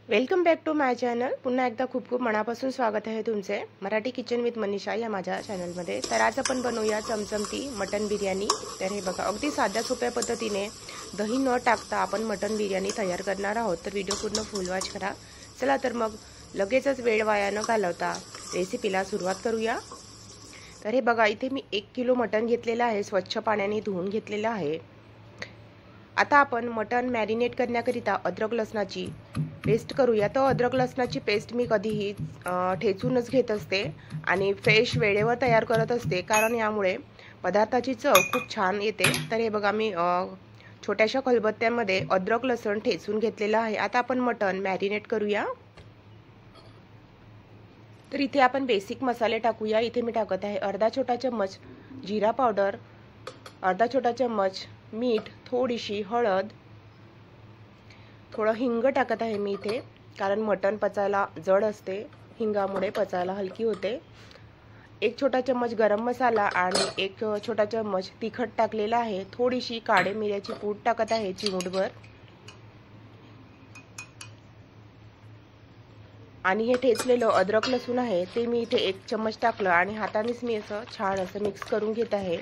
Welcome back to my channel. पुन्हा एकदा खूप खूप मनापासून स्वागत आहे तुमचे मराठी किचन विथ मनीषा या माझ्या चॅनलमध्ये। तर आज आपण बनवूया चमचमती मटन बिर्याणी। तर हे बघा, अगदी साध्या सोप्या पद्धतीने दही न टाकता आपण मटन बिर्याणी तयार करणार आहोत। तर व्हिडिओ पूर्ण फुल वॉच करा। चला तर मग लगेचच वेळ वाया न घालवता रेसिपीला सुरुवात करूया। तर हे बघा, इथे मी 1 किलो मटन घेतलेलं आहे, स्वच्छ पाण्याने धुवून घेतलेलं आहे। आता आपण मटन मॅरिनेट करण्याकरिता अद्रक लसणाची पेस्ट करूया। तर अद्रक लसणाची पेस्ट मी कधीही ठेचूनच घेत असते आणि फ्रेश वेळेवर तयार करत असते, कारण यामुळे पदार्थाची चव खूप छान येते। तर हे बघा, मी छोट्याशा खलबत्त्यामध्ये अद्रक लसण ठेचून घेतलेलं आहे। आता आपण मटन मॅरिनेट करूया। तर इथे आपण बेसिक मसाले टाकूया। इथे मी टाकत आहे अर्धा छोटा चम्मच जिरा पावडर, अर्धा छोटा चम्मच मीठ, थोडीशी हळद, थोडं हिंग टाकत आहे मी इथे, कारण मटण पचायला जड असते, हिंगामुळे पचायला हलकी होते। 1 छोटा चम्मच गरम मसाला आणि 1 छोटा चम्मच तिखट टाकलेला आहे। थोडीशी काळे मिऱ्याची पूड टाकत आहे, चिमूटभर। आणि हे ठेचलेलं अद्रक लसूण आहे ते मी इथे 1 चम्मच टाकलं आणि हातानेच मी असं छान असं मिक्स करून घेत आहे।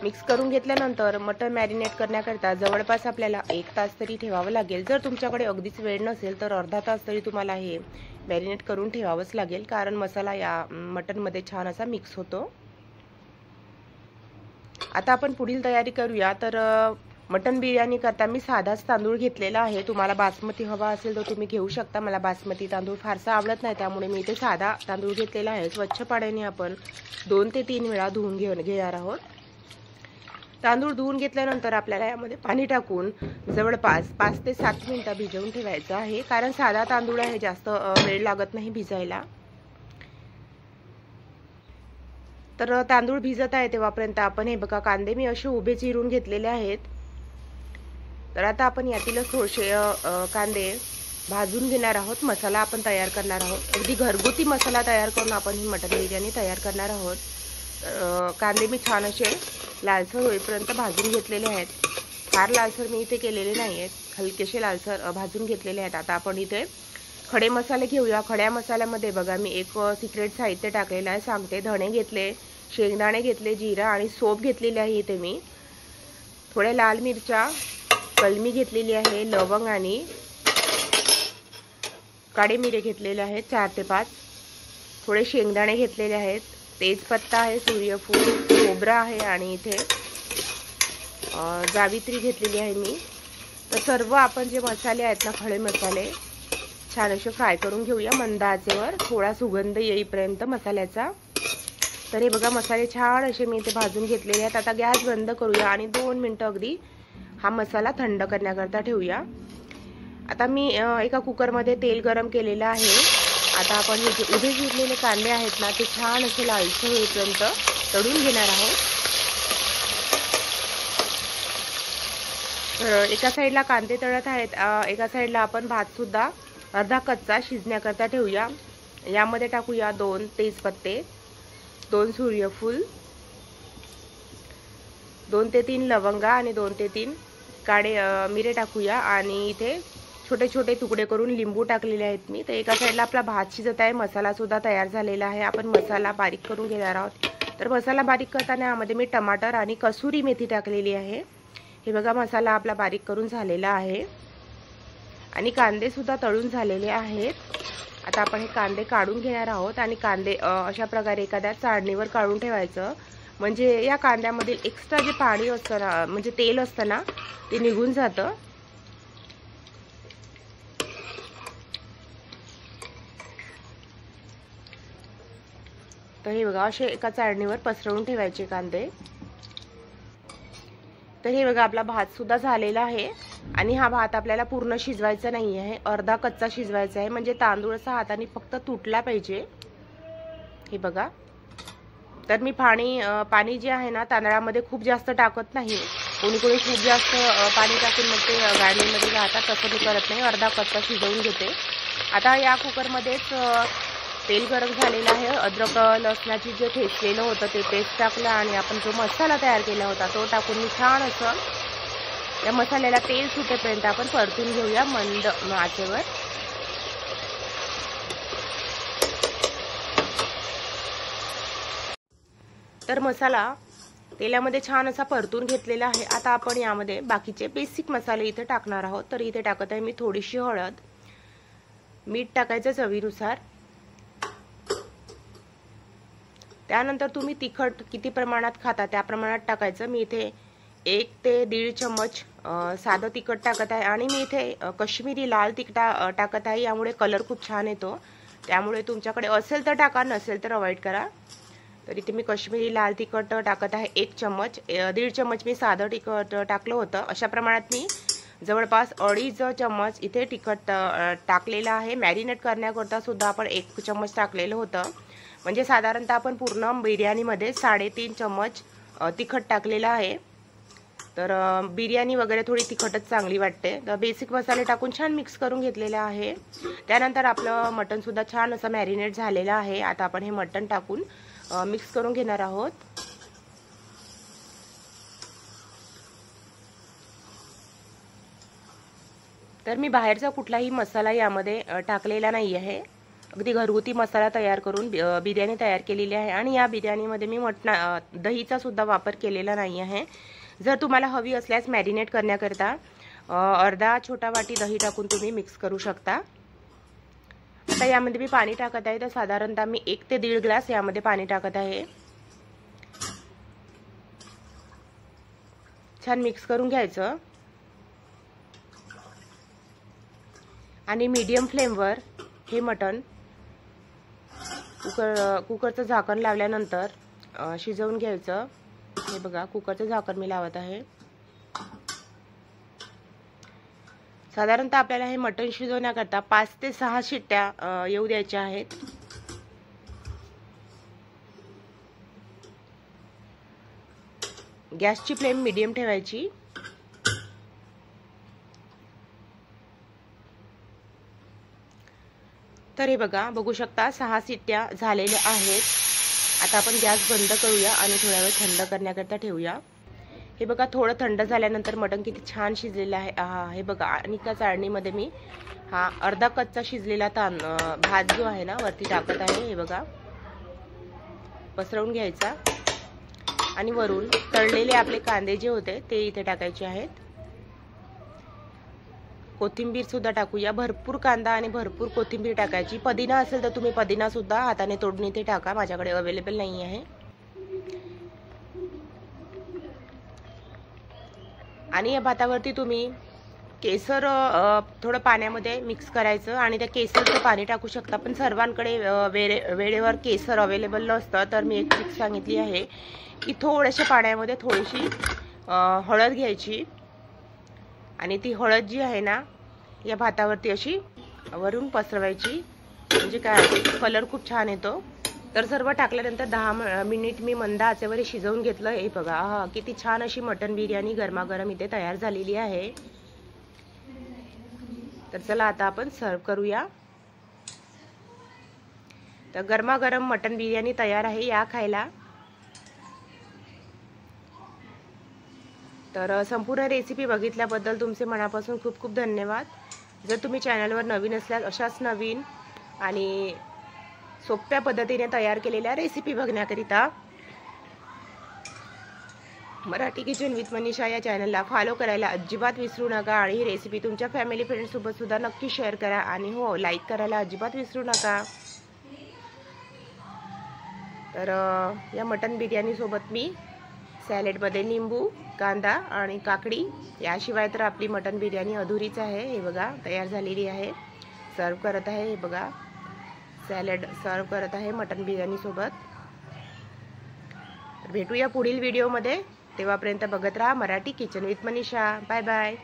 मिक्स करून घेतल्यानंतर मटन मॅरिनेट करण्याकरता जवळपास आपल्याला 1 तास तरी ठेवावं लागेल। जर तुमच्याकडे अगदीच वेळ नसेल तर अर्धा तास तरी तुम्हाला हे मॅरिनेट करून ठेवावंच लागेल, कारण मसाला या मटनमध्ये छान असा मिक्स होतो। आता आपण पुढील तयारी करूया। तर मटन बिर्याणी करता मी साधाच तांदूळ घेतलेला आहे। तुम्हाला बासमती हवा असेल तर तुम्ही घेऊ शकता। मला बासमती तांदूळ फारसा आवडत नाही, त्यामुळे मी इथे साधा तांदूळ घेतलेला आहे। स्वच्छ पाण्याने आपण 2 ते 3 वेळा धुवून घेणार आहोत। तांदूळ धुवून घेतल्यानंतर आपल्याला यामध्ये पाणी टाकून जवळपास 5 ते 7 मिनिटं भिजवून ठेवायचं आहे, कारण साधा तांदूळ आहे, जास्त वेळ लागत नाही भिजायला। तर तांदूळ भिजत आहे तेव्हापर्यंत आपण हे बघा, कांदे मी असे उभे चिरून घेतलेले आहेत। तर आता आपण यातीलच थोडेसे कांदे भाजून घेणार आहोत। मसाला आपण तयार करणार आहोत, अगदी घरगुती मसाला तयार करून आपण ही मटन बिर्याणी तयार करणार आहोत। कांदे मी छान असे लालसर होईपर्यंत भाजून घेतलेले आहेत। फार लालसर मी इथे केलेले नाही आहेत, हलकेसे लालसर भाजून घेतलेले आहेत। आता आपण इथे खडे मसाले घेऊया। खड्या मसाल्यामध्ये बघा, मी एक सिक्रेट साहित्य टाकलेलं आहे, सांगते। धणे घेतले, शेंगदाणे घेतले, जिरा आणि सोप घेतलेली आहे इथे मी। थोड्या लाल मिरच्या, कलमी घेतलेली आहे, लवंग आणि काळे मिरे घेतलेले आहेत 4 ते 5, थोडे शेंगदाणे घेतलेले आहेत, तेजपत्ता आहे, सूर्यफूल, खोबरा आहे आणि इथे जावित्री घेतलेली आहे मी। तर सर्व आपण जे मसाले आहेत ना, खडे मसाले छान असे फ्राय करून घेऊया मंद आचेवर, थोडा सुगंध येईपर्यंत मसाल्याचा। तर हे बघा, मसाले छान असे मी इथे भाजून घेतलेले आहेत। आता गॅस बंद करूया आणि 2 मिनिटं अगदी हा मसाला थंड करण्याकरता ठेवूया। आता मी एका कुकरमध्ये तेल गरम केलेलं आहे। आता आपण हे जे उभे चिरलेले कांदे आहेत ना, ते छान असे लालसर होईपर्यंत तळून घेणार आहोत। एका साईडला कांदे तळत आहेत, एका साईडला आपण भात सुद्धा अर्धा कच्चा शिजण्याकरता ठेवूया। यामध्ये टाकूया 2 तेजपत्ते, 2 सूर्यफूल, 2 ते 3 लवंगा आणि 2 ते 3 काळे मिरे टाकूया। आणि इथे छोटे छोटे तुकडे करून लिंबू टाकलेले आहेत मी। तर एका साईडला आपला भात शिजत आहे, मसाला सुद्धा तयार झालेला आहे। आपण मसाला बारीक करून घेणार आहोत। तर मसाला बारीक करताना यामध्ये मी टमाटर आणि कसुरी मेथी टाकलेली आहे। हे बघा, मसाला आपला बारीक करून झालेला आहे आणि कांदे सुद्धा तळून झालेले आहेत। आता आपण हे कांदे काढून घेणार आहोत आणि कांदे अशा प्रकारे एखाद्या चाळणीवर काढून ठेवायचं, म्हणजे या कांद्यामधील एक्स्ट्रा जे पाणी असतं ना, म्हणजे तेल असतं ना, ते निघून जातं। तर हे बघा, असे एका चाळणीवर पसरवून ठेवायचे कांदे। तर हे बघा, आपला भात सुद्धा झालेला आहे आणि हा भात आपल्याला पूर्ण शिजवायचा नाही आहे, अर्धा कच्चा शिजवायचा आहे, म्हणजे तांदूळ असा हाताने फक्त तुटला पाहिजे। हे बघा, तर मी पाणी जे आहे ना, तांदळामध्ये खूप जास्त टाकत नाही। कोणी कोणी खूप जास्त पाणी टाकून मग ते गाळणीमध्ये घालतात, तसं मी करत नाही, अर्धा कच्चा शिजवून घेते। आता या कुकरमध्येच तेल गरम झालेलं आहे। अद्रक लसणाची जे ठेचलेलं होतं ते पेस्ट टाकलं आणि आपण जो मसाला तयार केला होता तो टाकून मी छान असं या मसाल्याला तेल सुटेपर्यंत आपण परतून घेऊया मंद आचेवर। तर मसाला तेलामध्ये छान असा परतून घेतलेला आहे। आता आपण यामध्ये बाकीचे बेसिक मसाले इथे टाकणार आहोत। तर इथे टाकत आहे मी थोडीशी हळद, मीठ टाकायचं चवीनुसार। त्यानंतर तुम्ही तिखट किती प्रमाणात खाता त्या प्रमाणात टाकायचं। मी इथे 1 ते 1.5 चम्मच साधं तिखट टाकत आहे आणि मी इथे काश्मीरी लाल तिखट टाकत आहे। यामुळे कलर खूप छान येतो, त्यामुळे तुमच्याकडे असेल तर टाका, नसेल तर अवॉइड करा। तर इथे मी काश्मीरी लाल तिखट टाकत आहे 1 चम्मच। 1.5 चम्मच मी साधं तिखट टाकलं होतं। अशा प्रमाणात मी जवळपास 2.5 चम्मच इथे तिखट टाकलेलं आहे। मॅरिनेट करण्याकरता सुद्धा आपण 1 चम्मच टाकलेलं होतं, म्हणजे साधारणतः आपण पूर्ण बिर्याणीमध्ये 3.5 चम्मच तिखट टाकलेलं आहे। तर बिर्याणी वगैरे थोडी तिखटच चांगली वाटते। तर बेसिक मसाले टाकून छान मिक्स करून घेतलेले आहे। त्यानंतर आपलं मटण सुद्धा छान असं मॅरिनेट झालेलं आहे। आता आपण हे मटण टाकून मिक्स करून घेणार आहोत। तर मी बाहेरचा कुठलाही मसाला यामध्ये टाकलेला नाही आहे। अगदी घरगुती मसाला तयार करून बिर्याणी तयार केलेली आहे आणि या बिर्याणीमध्ये मी दहीचा सुद्धा वापर केलेला नाही आहे। जर तुम्हाला हवी असल्यास मॅरिनेट करण्याकरता अर्धा छोटा वाटी दही टाकून तुम्ही मिक्स करू शकता। आता यामध्ये मी पाणी टाकत आहे। तर साधारणतः मी 1 ते 1.5 ग्लास यामध्ये पाणी टाकत आहे। छान मिक्स करून घ्यायचं आणि मीडियम फ्लेमवर हे मटण कुकरचं झाकण लावल्यानंतर शिजवून घ्यायचं। हे बघा, कुकरचं झाकण मी लावत आहे। साधारणतः आपल्याला हे मटण शिजवण्याकरता 5 ते 6 शिट्ट्या येऊ द्यायच्या आहेत। गॅसची फ्लेम मीडियम ठेवायची। तर हे बघा, बघू शकता 6 शिट्ट्या झालेल्या आहेत। आता आपण गॅस बंद करूया आणि थोडा वेळ थंड करण्याकरता ठेवूया। हे बघा, थोडं थंड झाल्यानंतर मटण किती छान शिजलेलं आहे। हे बघा, आणि त्या चाळणीमध्ये मी हा अर्धा कच्चा शिजलेला भात जो आहे ना वरती टाकत आहे। हे बघा, पसरवून घ्यायचा आणि वरून तळलेले आपले कांदे जे होते ते इथे टाकायचे आहेत। कोथिंबीर सुद्धा टाकूया। भरपूर कांदा आणि भरपूर कोथिंबीर टाकायची। पुदिना असेल तर तुम्ही पुदिना सुद्धा हाताने तोडून इथे टाका, माझ्याकडे अवेलेबल नाही आहे। आणि या भातावरती तुम्ही केसर थोडं पाण्यामध्ये मिक्स करायचं आणि त्या केसरचं पाणी टाकू शकता, पण सर्वांकडे वेळेवर केसर अवेलेबल नसतं। तर मी एक ट्रिक सांगितली आहे की थोड्याशा पाण्यामध्ये थोडीशी हळद घ्यायची आणि ती हळद जी आहे ना या भातावरती अशी वरून पसरवायची, म्हणजे काय कलर खूप छान येतो। तर सर्व टाकल्यानंतर 10 मिनिट मी मंद आचेवर शिजवून घेतलं। हे बघा, किती छान अशी मटण बिर्याणी गरमागरम इथे तयार झालेली आहे। तर चला आता आपण सर्व करूया। तर गरमागरम मटण बिर्याणी तयार आहे, या खायला। तर संपूर्ण रेसिपी बघितल्याबद्दल तुमचे मनापासून खूप खूप धन्यवाद। जर तुम्ही चॅनलवर नवीन असल्यास अशाच नवीन आणि सोप्या पद्धतीने तयार केलेल्या रेसिपी बघण्याकरिता मराठी किचन विथ मनीषा या चॅनलला फॉलो करायला अजिबात विसरू नका आणि ही रेसिपी तुमच्या फॅमिली फ्रेंड्स सोबत सुद्धा नक्की शेअर करा आणि हो, लाईक करायला अजिबात विसरू नका। तर या मटण बिर्याणी सोबत मी सॅलेडमध्ये लिंबू, कांदा आणि काकडी, याशिवाय तर आपली मटण बिर्याणी अधुरीच आहे। हे बघा, तयार झालेली आहे। सर्व करत आहे। हे बघा, सॅलेड सर्व करत आहे मटण बिर्याणी सोबत। भेटूया पुढील व्हिडिओमध्ये, तेव्हापर्यंत बघत राहा Marathi kitchen with Manisha. Bye bye.